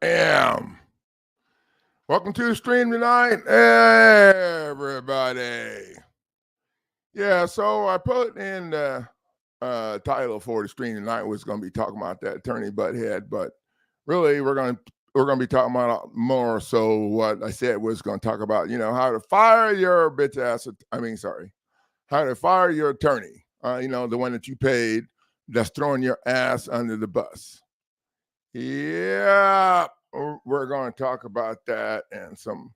am. Welcome to the stream tonight, everybody. Yeah, so I put in the title for the stream tonight was going to be talking about that attorney butthead, but really we're going to be talking about more. So what I said was going to talk about, how to fire your bitch ass. How to fire your attorney. The one that you paid that's throwing your ass under the bus. Yeah, we're going to talk about that and some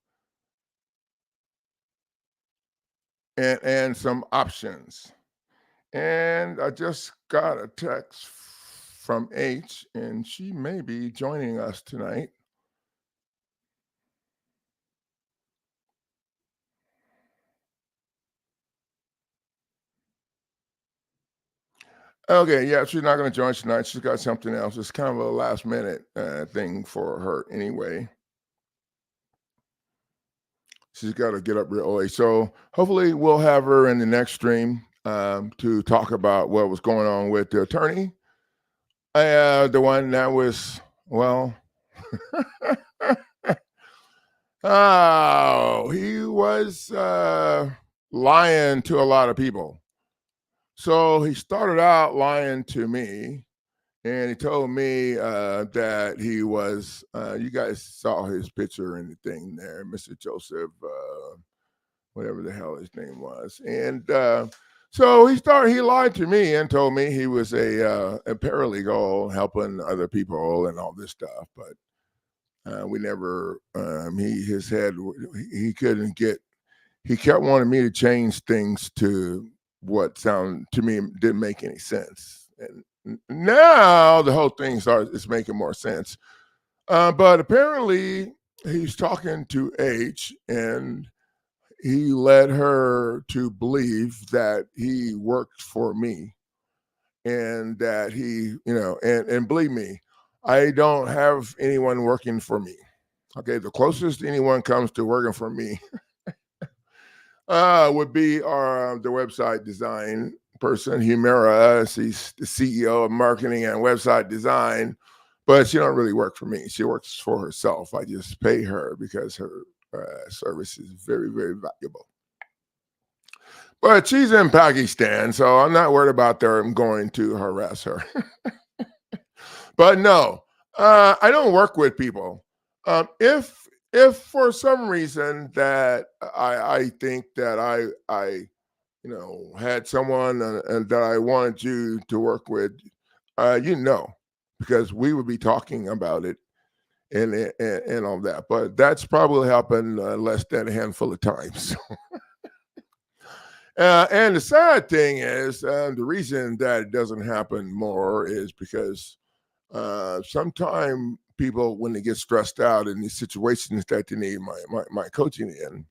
options. And I just got a text from H, and she may be joining us tonight. Okay, yeah, she's not going to join us tonight. She's got something else. It's kind of a last minute thing for her anyway. She's got to get up real early. So hopefully we'll have her in the next stream to talk about what was going on with the attorney. The one that was, well, oh, he was lying to a lot of people. So he started out lying to me, and he told me that he was, you guys saw his picture in the thing there, Mr. Joseph, whatever the hell his name was. And so he lied to me and told me he was a paralegal helping other people and all this stuff. But we never, he kept wanting me to change things to what sound to me didn't make any sense. And now the whole thing is making more sense. But apparently he's talking to H, and he led her to believe that he worked for me, and that he, and believe me, I don't have anyone working for me. Okay, the closest anyone comes to working for me would be the website design person, Humira. She's the CEO of marketing and website design, but she don't really work for me. She works for herself. I just pay her because her service is very, very valuable. But she's in Pakistan, so I'm not worried about them going to harass her. But no, I don't work with people. If for some reason that I think that I had someone and that I wanted you to work with, because we would be talking about it and all that. But that's probably happened less than a handful of times. And the sad thing is, the reason that it doesn't happen more is because sometimes people, when they get stressed out in these situations that they need my coaching in,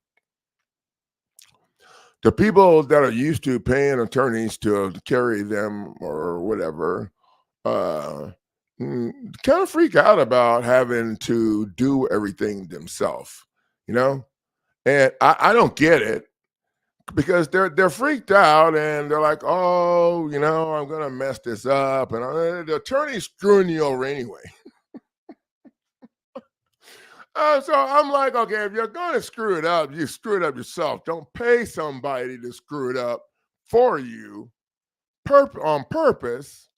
the people that are used to paying attorneys to carry them or whatever, kind of freak out about having to do everything themselves, And I don't get it, because they're freaked out and they're like, oh, I'm gonna mess this up, and the attorney's screwing you over anyway. So I'm like, okay, if you're gonna screw it up, you screw it up yourself. Don't pay somebody to screw it up for you on purpose,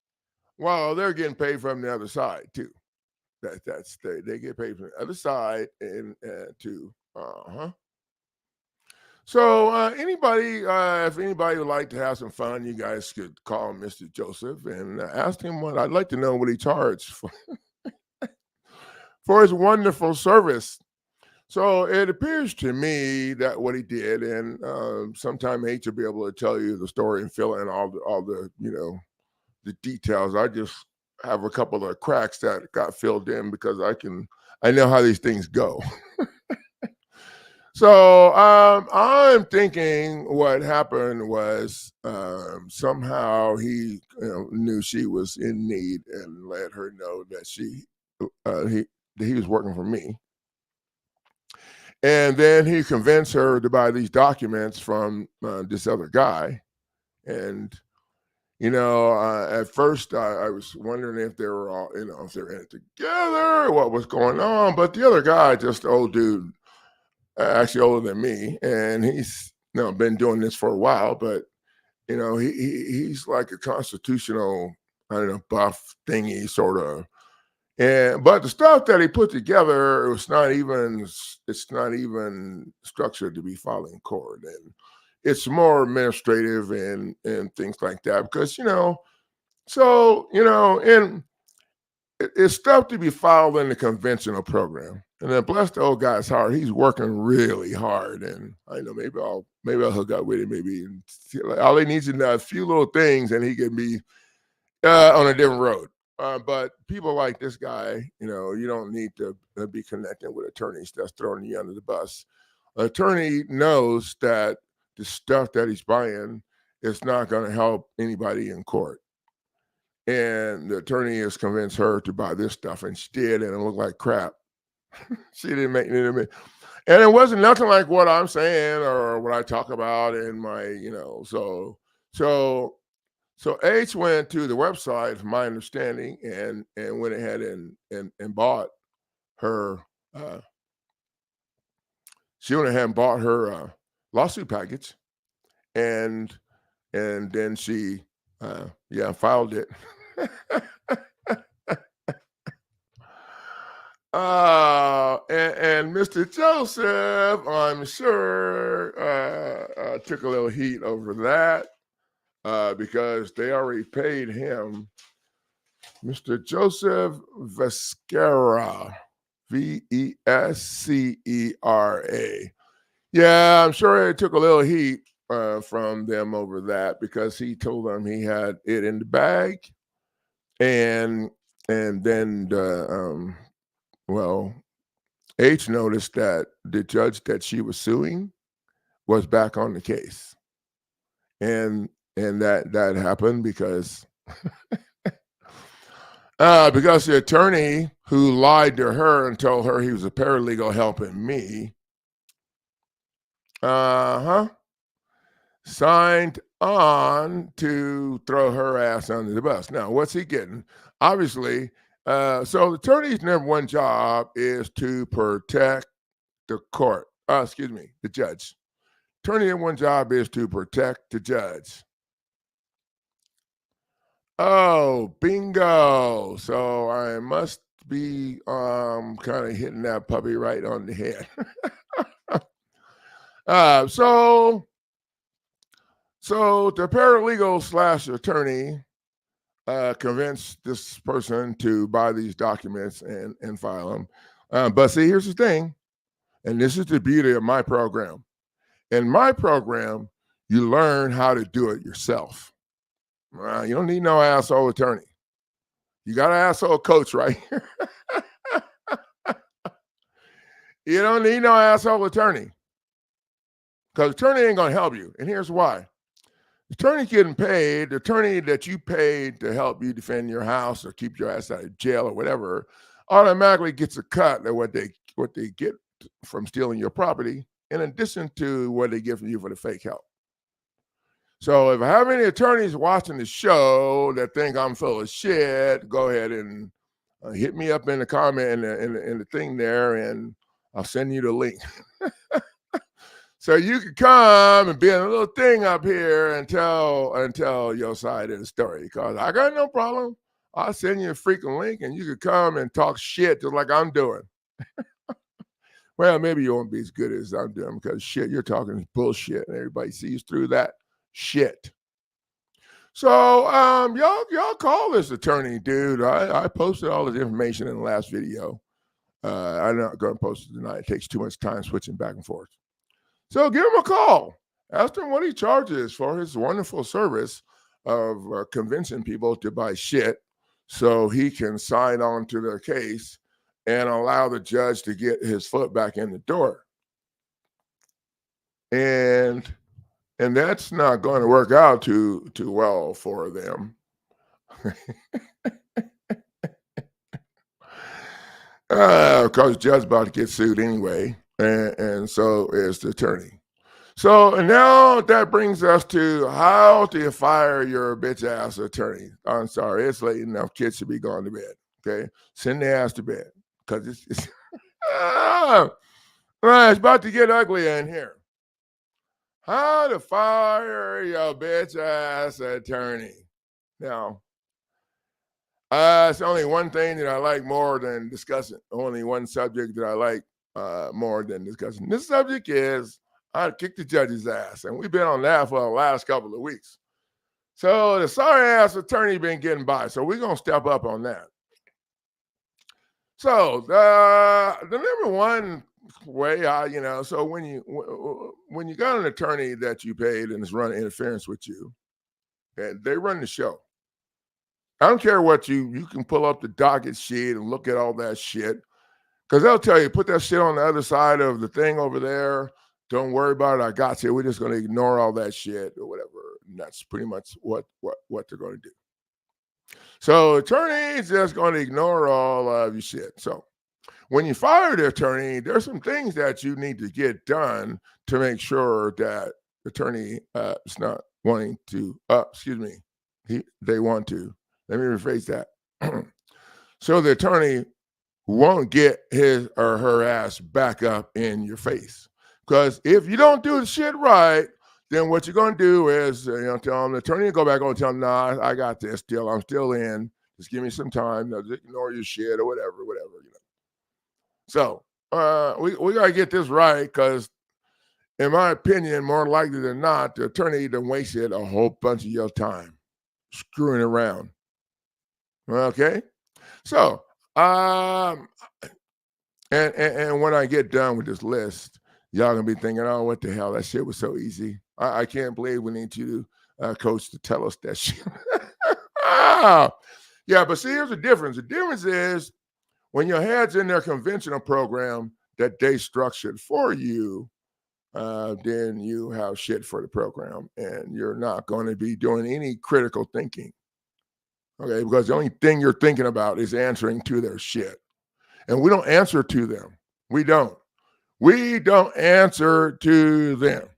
while they're getting paid from the other side too. They get paid from the other side and too. So if anybody would like to have some fun, you guys could call Mr. Joseph and ask him what I'd like to know what he charged for his wonderful service. So it appears to me that what he did, and sometime H will be able to tell you the story and fill in all the the details. I just have a couple of cracks that got filled in because I know how these things go. So I'm thinking what happened was somehow he knew she was in need and let her know that he was working for me. And then he convinced her to buy these documents from this other guy. And At first I was wondering if they were all, if they're in it together, what was going on. But the other guy, just an old dude, actually older than me, and he's been doing this for a while. But he's like a constitutional, I don't know, buff thingy sort of. But the stuff that he put together, it's not even structured to be filed in court, and it's more administrative and things like that. Because and it's stuff to be filed in the conventional program. And then bless the old guy's heart, he's working really hard. And I know maybe I'll hook up with him, maybe. And all he needs is a few little things, and he can be on a different road. But people like this guy, you don't need to be connecting with attorneys that's throwing you under the bus. An attorney knows that the stuff that he's buying is not going to help anybody in court. And the attorney has convinced her to buy this stuff, and she did, and it looked like crap. She didn't make it. And it wasn't nothing like what I'm saying or what I talk about in my, So H went to the website, from my understanding, and went ahead and bought her. She went ahead and bought her lawsuit package, and then she filed it. And Mr. Joseph, I'm sure, took a little heat over that. Because they already paid him, Mr. Joseph Vescera, Vescera. Yeah, I'm sure it took a little heat from them over that, because he told them he had it in the bag, and then H noticed that the judge that she was suing was back on the case, and that happened because the attorney who lied to her and told her he was a paralegal helping me, signed on to throw her ass under the bus. Now, what's he getting? Obviously, so the attorney's number one job is to protect the court. The judge. Attorney's number one job is to protect the judge. Oh, bingo. So I must be kind of hitting that puppy right on the head. So the paralegal / attorney convinced this person to buy these documents and file them. But see, here's the thing, and this is the beauty of my program. In my program, you learn how to do it yourself. You don't need no asshole attorney. You got an asshole coach right here. You don't need no asshole attorney, because attorney ain't going to help you. And here's why. The attorney getting paid, the attorney that you paid to help you defend your house or keep your ass out of jail or whatever, automatically gets a cut of what they get from stealing your property, in addition to what they get from you for the fake help. So if I have any attorneys watching the show that think I'm full of shit, go ahead and hit me up in the comment in the thing there, and I'll send you the link. So you can come and be in a little thing up here and tell your side of the story, because I got no problem. I'll send you a freaking link, and you can come and talk shit just like I'm doing. Well, maybe you won't be as good as I'm doing, because shit you're talking is bullshit, and everybody sees through that shit. So y'all call this attorney dude. I posted all the information in the last video. I'm not going to post it tonight. It takes too much time switching back and forth. So give him a call. Ask him what he charges for his wonderful service of convincing people to buy shit so he can sign on to their case and allow the judge to get his foot back in the door. And that's not going to work out too well for them. Because the judge's about to get sued anyway, and so is the attorney. So and now that brings us to how do you fire your bitch ass attorney? I'm sorry, it's late enough. Kids should be going to bed. Okay, send their ass to bed because it's ah, it's about to get ugly in here. How to fire your bitch ass attorney? Now, it's only one thing that I like more than discussing. Only one subject that I like more than discussing. This subject is how to kick the judge's ass, and we've been on that for the last couple of weeks. So the sorry ass attorney been getting by, so we're gonna step up on that. So the number one way, so when you got an attorney that you paid and is running interference with you, and they run the show. I don't care what you can pull up the docket sheet and look at all that shit. Because they'll tell you, put that shit on the other side of the thing over there. Don't worry about it. I got you. We're just going to ignore all that shit or whatever. And that's pretty much what they're going to do. So attorneys just going to ignore all of your shit. So when you fire the attorney, there's some things that you need to get done to make sure that the attorney is not wanting to, they want to. Let me rephrase that. So the attorney won't get his or her ass back up in your face. Because if you don't do the shit right, then what you're going to do is, tell them, the attorney will go back and tell them, nah, I got this still. I'm still in. Just give me some time. No, just ignore your shit or whatever. So we got to get this right because, in my opinion, more likely than not, the attorney done wasted a whole bunch of your time screwing around. Okay? So, and when I get done with this list, y'all gonna be thinking, oh, what the hell? That shit was so easy. I can't believe we need you, coach, to tell us that shit. Yeah, but see, here's the difference. The difference is when your head's in their conventional program that they structured for you, then you have shit for the program, and you're not going to be doing any critical thinking. Okay, because the only thing you're thinking about is answering to their shit. And we don't answer to them. We don't. We don't answer to them.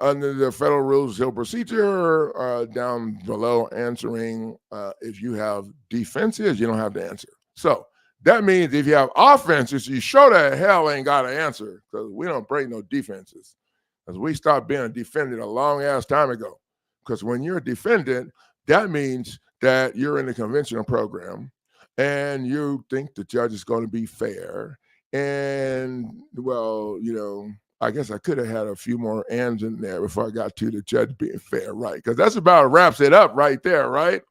Under the federal rules of procedure, down below answering, if you have defenses, you don't have to answer. So that means if you have offenses, you sure the hell ain't got to answer because we don't break no defenses. Because we stopped being a defendant a long ass time ago. Because when you're a defendant, that means that you're in the conventional program and you think the judge is going to be fair. And, well, I guess I could have had a few more ands in there before I got to the judge being fair, right? Because that's about wraps it up right there, right?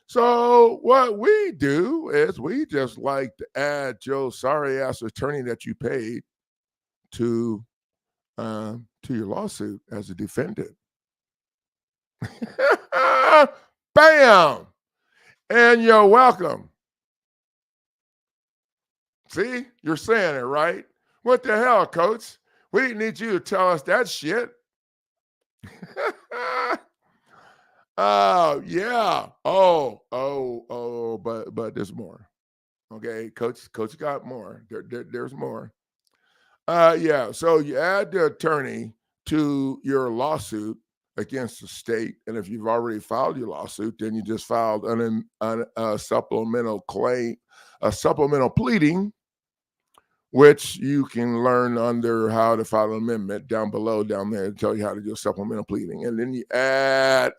So what we do is we just like to add your sorry ass attorney that you paid to your lawsuit as a defendant. Bam! And you're welcome. See, you're saying it right. What the hell, coach? We didn't need you to tell us that shit. Oh, yeah. But there's more. Okay, coach got more. There's more. Yeah, so you add the attorney to your lawsuit against the state, and if you've already filed your lawsuit, then you just filed a supplemental claim, a supplemental pleading, which you can learn under how to file an amendment down below, down there, to tell you how to do a supplemental pleading, and then you add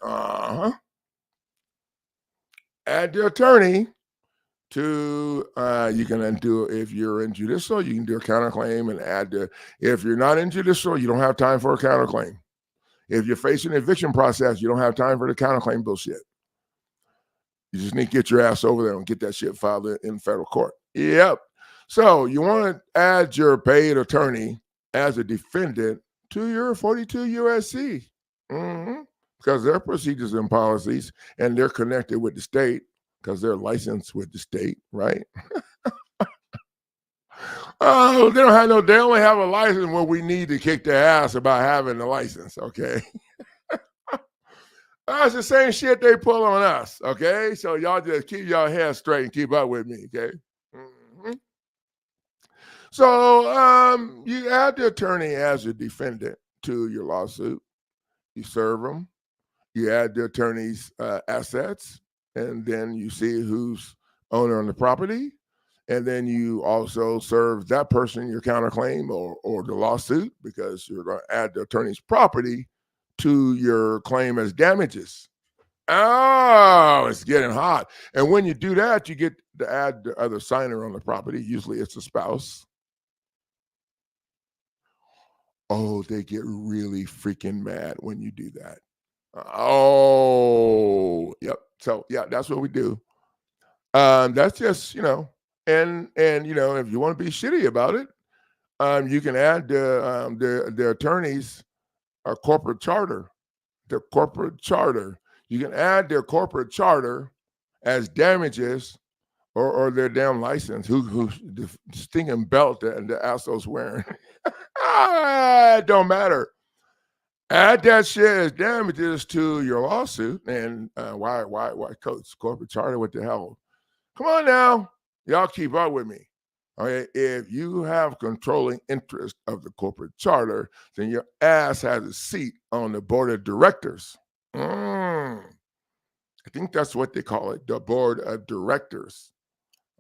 the attorney to you can do, if you're in judicial, you can do a counterclaim and add the, if you're not in judicial, you don't have time for a counterclaim. If you're facing an eviction process, you don't have time for the counterclaim bullshit. You just need to get your ass over there and get that shit filed in federal court. Yep. So you want to add your paid attorney as a defendant to your 42 USC. Because their procedures and policies, and they're connected with the state because they're licensed with the state, right? Oh, they only have a license when we need to kick their ass about having the license, okay? That's the same shit they pull on us, okay? So y'all just keep y'all head straight and keep up with me, okay? So you add the attorney as a defendant to your lawsuit. You serve them. You add the attorney's assets, and then you see who's owner on the property. And then you also serve that person your counterclaim or the lawsuit, because you're going to add the attorney's property to your claim as damages. Oh, it's getting hot. And when you do that, you get to add the other signer on the property. Usually it's a spouse. Oh, they get really freaking mad when you do that. Oh, yep. So yeah, that's what we do. That's just, and if you want to be shitty about it, you can add the attorney's corporate charter. Their corporate charter. You can add their corporate charter as damages, or their damn license. Who the stinking belt that the asshole's wearing? It don't matter. Add that shit as damages to your lawsuit. And why, coach? Corporate charter? What the hell? Come on now. Y'all keep up with me. Okay. If you have controlling interest of the corporate charter, then your ass has a seat on the board of directors. I think that's what they call it, the board of directors.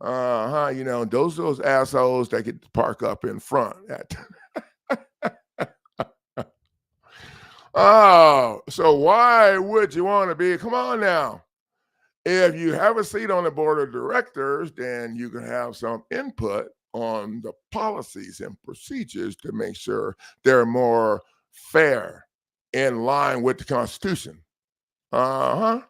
Those assholes that get to park up in front. Oh, so why would you want to be? Come on now. If you have a seat on the board of directors, then you can have some input on the policies and procedures to make sure they're more fair, in line with the Constitution. The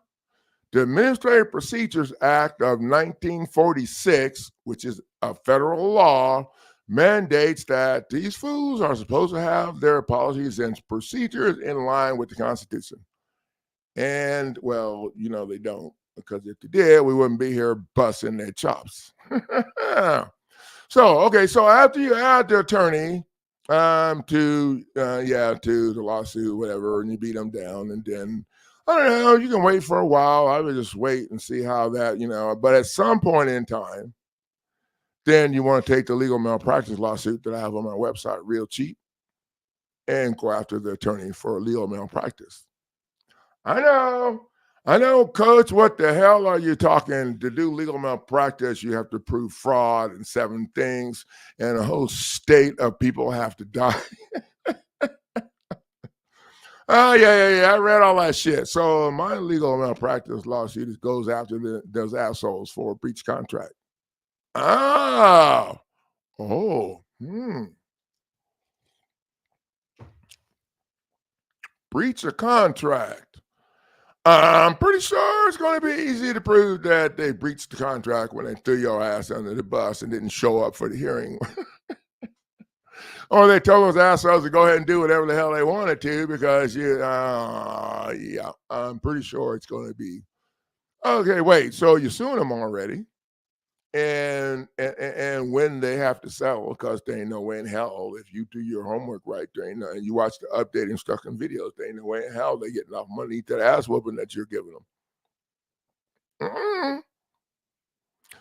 Administrative Procedures Act of 1946, which is a federal law, mandates that these fools are supposed to have their policies and procedures in line with the Constitution. And, well, they don't, because if they did, we wouldn't be here busting their chops. So after you add the attorney to the lawsuit, whatever, and you beat them down, and then, I don't know, you can wait for a while. I would just wait and see how that, but at some point in time, then you want to take the legal malpractice lawsuit that I have on my website real cheap and go after the attorney for legal malpractice. I know, coach, what the hell are you talking? To do legal malpractice, you have to prove fraud and 7 things, and a whole state of people have to die. Oh, yeah. I read all that shit. So my legal malpractice lawsuit goes after those assholes for a breach contract. Breach of contract. I'm pretty sure it's going to be easy to prove that they breached the contract when they threw your ass under the bus and didn't show up for the hearing. Or they told those assholes to go ahead and do whatever the hell they wanted to, because I'm pretty sure it's going to be. Okay, wait, so you're suing them already, and when they have to settle, because there ain't no way in hell, if you do your homework right, and you watch the update instruction videos, there ain't no way in hell they get enough money to eat that ass whooping that you're giving them.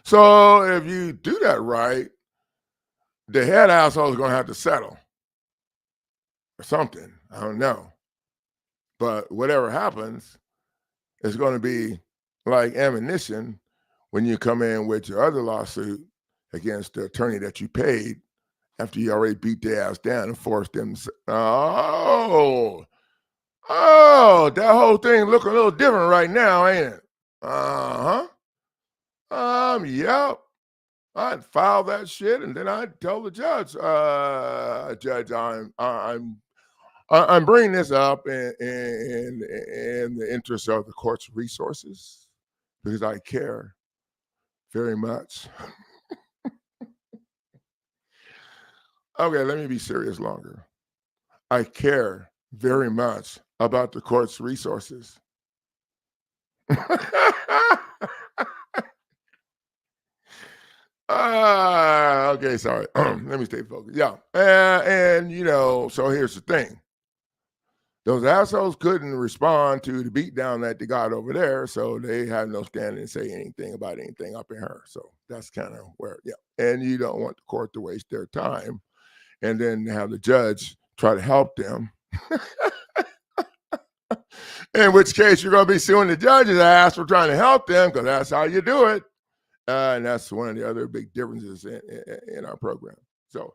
So if you do that right, the head asshole is going to have to settle or something. I don't know. But whatever happens, it's going to be like ammunition when you come in with your other lawsuit against the attorney that you paid after you already beat their ass down and forced them to that whole thing look a little different right now, ain't it? Yep. I'd file that shit, and then I'd tell the judge, Judge, I'm bringing this up in the interest of the court's resources, because I care very much. Okay, let me be serious longer. I care very much about the court's resources. Okay, sorry. Let me stay focused. Yeah. So here's the thing. those assholes couldn't respond to the beatdown that they got over there, so they had no standing to say anything about anything up in her. So that's kind of where, yeah. And you don't want the court to waste their time and then have the judge try to help them. In which case, you're going to be suing the judge's ass for trying to help them, because that's how you do it. And that's one of the other big differences in our program. So,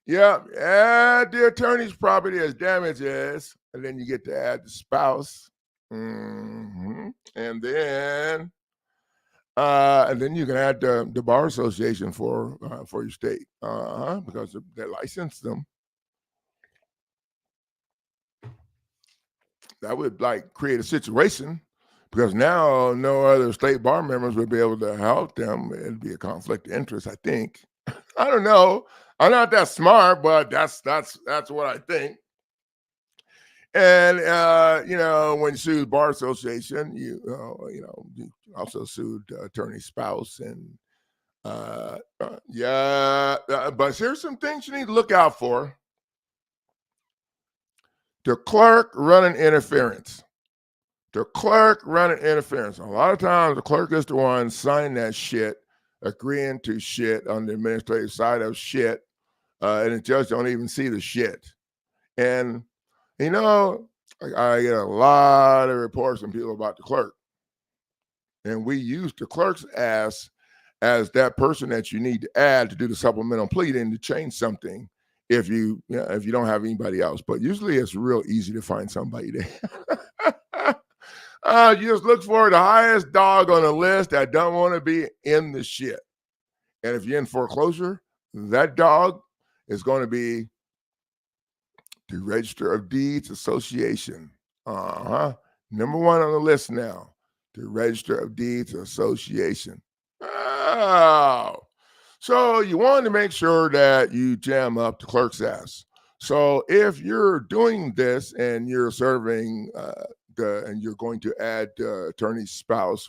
yeah, add the attorney's property as damages, and then you get to add the spouse. And then you can add the bar association for your state, because they licensed them. That would like create a situation, because now no other state bar members would be able to help them. It'd be a conflict of interest, I think. I don't know. I'm not that smart, but that's what I think. And when you sue the bar association, you also sued attorney's spouse, and but here's some things you need to look out for. The clerk running interference. The clerk running interference. A lot of times the clerk is the one signing that shit, agreeing to shit on the administrative side of shit, and the judge don't even see the shit. And, I get a lot of reports from people about the clerk. And we use the clerk's ass as that person that you need to add to do the supplemental pleading to change something if you don't have anybody else. But usually it's real easy to find somebody there. You just look for the highest dog on the list that don't want to be in the shit. And if you're in foreclosure, that dog is going to be the Register of Deeds Association. Number one on the list now, the Register of Deeds Association. Oh. So you want to make sure that you jam up the clerk's ass. So if you're doing this and you're serving and you're going to add the attorney's spouse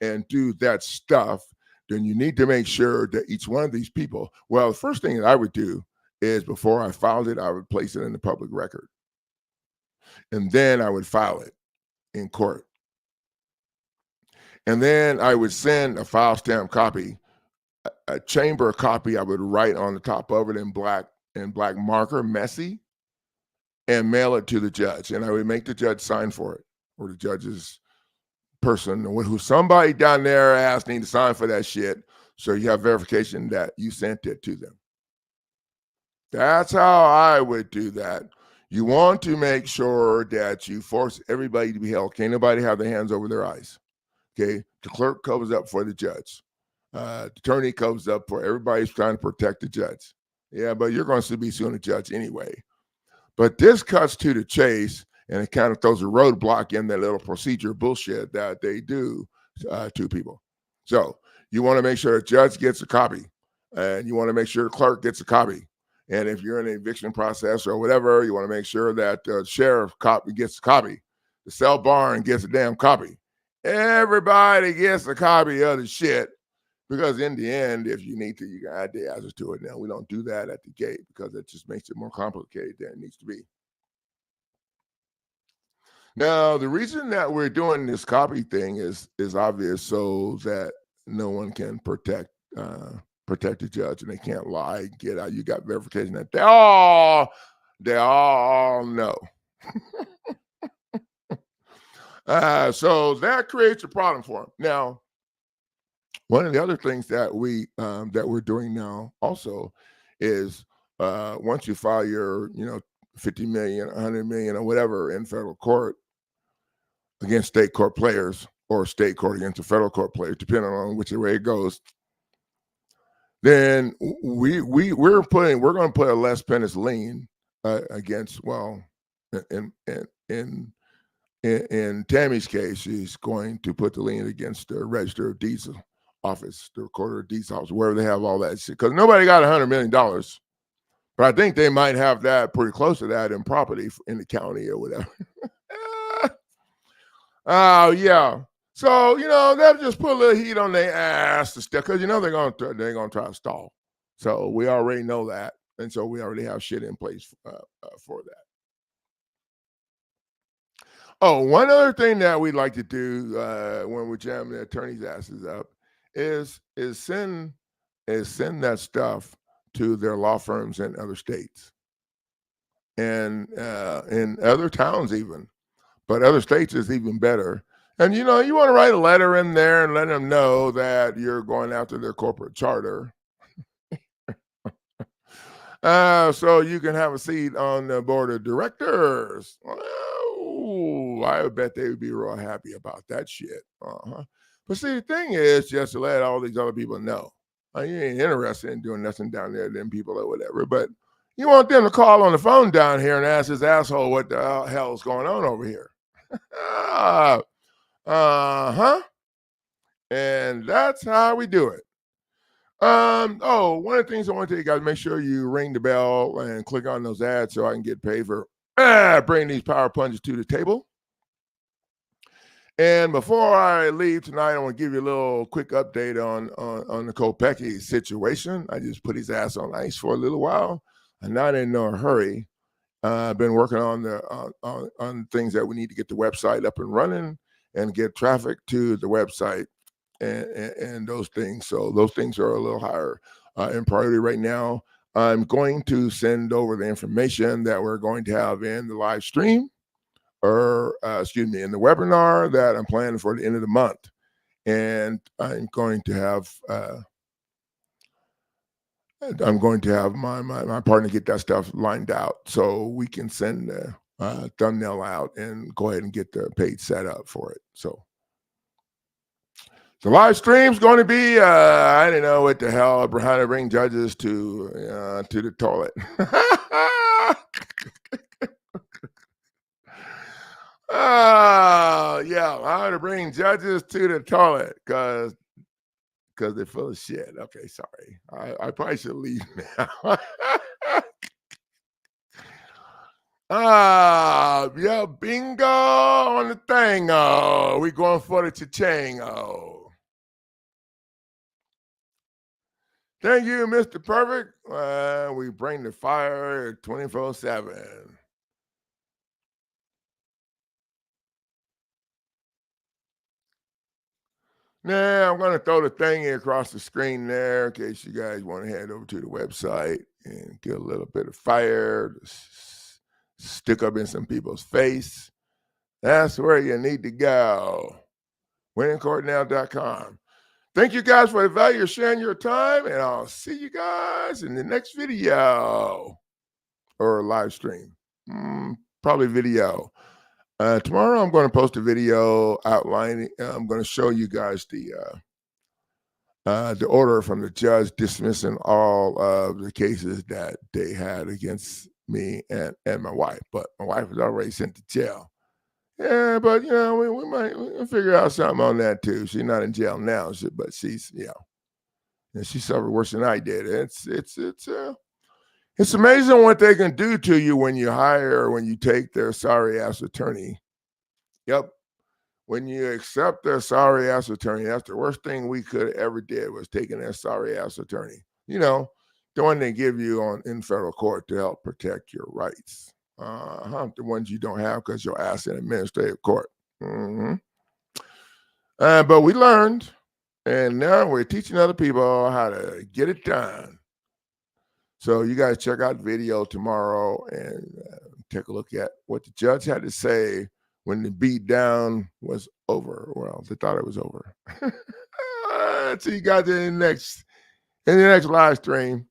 and do that stuff, then you need to make sure that each one of these people, well, the first thing that I would do is before I filed it, I would place it in the public record. And then I would file it in court. And then I would send a file stamp copy, a chamber copy. I would write on the top of it in black marker, messy, and mail it to the judge. And I would make the judge sign for it, or the judge's person, who somebody down there asked me to sign for that shit. So you have verification that you sent it to them. That's how I would do that. You want to make sure that you force everybody to be held. Can't nobody have their hands over their eyes. Okay, the clerk covers up for the judge. The attorney covers up for everybody's trying to protect the judge. Yeah, but you're going to be suing the judge anyway. But this cuts to the chase, and it kind of throws a roadblock in that little procedure bullshit that they do to people. So you want to make sure the judge gets a copy, and you want to make sure the clerk gets a copy. And if you're in an eviction process or whatever, you want to make sure that the sheriff gets a copy. The cell barn gets a damn copy. Everybody gets a copy of the shit, because in the end, if you need to, you can add the answers to it. Now, we don't do that at the gate because it just makes it more complicated than it needs to be. Now, the reason that we're doing this copy thing is obvious, so that no one can protect the judge, and they can't lie, get out. You got verification that they all know. So that creates a problem for them. Now, one of the other things that we're doing now also is once you file your 50 million, 100 million, or whatever in federal court against state court players, or state court against a federal court player, depending on which way it goes, then we're going to put a less penance lien against. Well, in Tammy's case, she's going to put the lien against the Register of Deeds office, the Recorder of Deeds office, wherever they have all that shit. Because nobody got $100 million, but I think they might have that pretty close to that in property in the county or whatever. Oh yeah. So they'll just put a little heat on their ass to step, because they're gonna try to stall. So we already know that, and so we already have shit in place for that. Oh, one other thing that we'd like to do when we're jamming the attorney's asses up is send that stuff to their law firms in other states and in other towns even, but other states is even better. And you want to write a letter in there and let them know that you're going after their corporate charter, so you can have a seat on the board of directors. Oh, I bet they would be real happy about that shit. But see, the thing is just to let all these other people know. You ain't interested in doing nothing down there, them people or whatever. But you want them to call on the phone down here and ask this asshole what the hell is going on over here. Uh-huh. And that's how we do it. One of the things I want to tell you guys, make sure you ring the bell and click on those ads so I can get paid for bringing these power punches to the table. And before I leave tonight, I want to give you a little quick update on the Kopecky situation. I just put his ass on ice for a little while. I'm not in no hurry. I've been working on things that we need to get the website up and running and get traffic to the website and those things. So those things are a little higher in priority right now. I'm going to send over the information that we're going to have in the live stream, or in the webinar that I'm planning for the end of the month. And I'm going to have my partner get that stuff lined out so we can send the thumbnail out and go ahead and get the page set up for it. So the live stream's going to be, I don't know what the hell, how to bring judges to the toilet. Yeah, how to bring judges to the toilet because they're full of shit. Okay, sorry. I probably should leave now. Yeah, bingo on the thing. We going for the cha-ching. Thank you, Mr. Perfect. We bring the fire 24/7. Now, I'm going to throw the thing across the screen there in case you guys want to head over to the website and get a little bit of fire to stick up in some people's face. That's where you need to go. winningcourtnow.com. Thank you guys for the value of sharing your time, and I'll see you guys in the next video or live stream. Probably video. Tomorrow I'm going to post a video outlining. I'm going to show you guys the order from the judge dismissing all of the cases that they had against me and my wife. But my wife was already sent to jail. Yeah, but we might figure out something on that too. She's not in jail now, but she's and she suffered worse than I did. It's amazing what they can do to you when you take their sorry ass attorney. Yep. When you accept their sorry ass attorney, that's the worst thing we could ever did was taking their sorry ass attorney. The one they give you in federal court to help protect your rights. The ones you don't have because your ass in administrative court. But we learned, and now we're teaching other people how to get it done. So you guys check out the video tomorrow and take a look at what the judge had to say when the beat down was over. Well, they thought it was over. See you guys in the next live stream.